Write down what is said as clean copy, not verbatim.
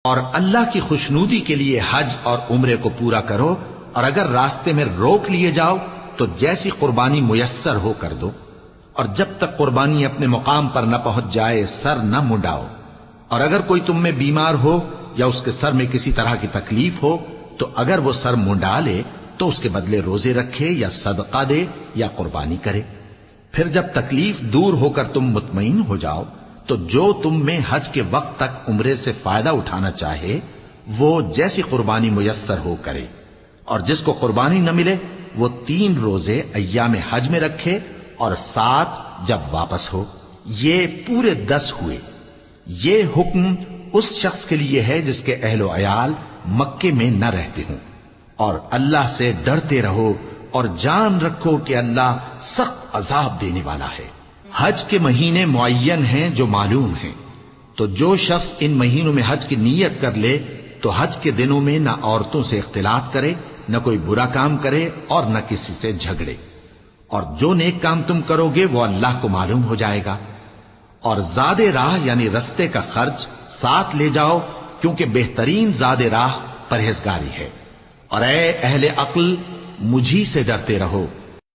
اور اللہ کی خوشنودی کے لیے حج اور عمرے کو پورا کرو، اور اگر راستے میں روک لیے جاؤ تو جیسی قربانی میسر ہو کر دو، اور جب تک قربانی اپنے مقام پر نہ پہنچ جائے سر نہ منڈاؤ۔ اور اگر کوئی تم میں بیمار ہو یا اس کے سر میں کسی طرح کی تکلیف ہو تو اگر وہ سر منڈا لے تو اس کے بدلے روزے رکھے یا صدقہ دے یا قربانی کرے۔ پھر جب تکلیف دور ہو کر تم مطمئن ہو جاؤ تو جو تم میں حج کے وقت تک عمرے سے فائدہ اٹھانا چاہے وہ جیسی قربانی میسر ہو کرے، اور جس کو قربانی نہ ملے وہ 3 روزے ایام حج میں رکھے اور 7 جب واپس ہو، یہ پورے 10 ہوئے۔ یہ حکم اس شخص کے لیے ہے جس کے اہل و عیال مکے میں نہ رہتے ہوں۔ اور اللہ سے ڈرتے رہو اور جان رکھو کہ اللہ سخت عذاب دینے والا ہے۔ حج کے مہینے معین ہیں جو معلوم ہیں، تو جو شخص ان مہینوں میں حج کی نیت کر لے تو حج کے دنوں میں نہ عورتوں سے اختلاط کرے، نہ کوئی برا کام کرے اور نہ کسی سے جھگڑے، اور جو نیک کام تم کرو گے وہ اللہ کو معلوم ہو جائے گا۔ اور زاد راہ یعنی رستے کا خرچ ساتھ لے جاؤ، کیونکہ بہترین زاد راہ پرہیزگاری ہے۔ اور اے اہل عقل، مجھی سے ڈرتے رہو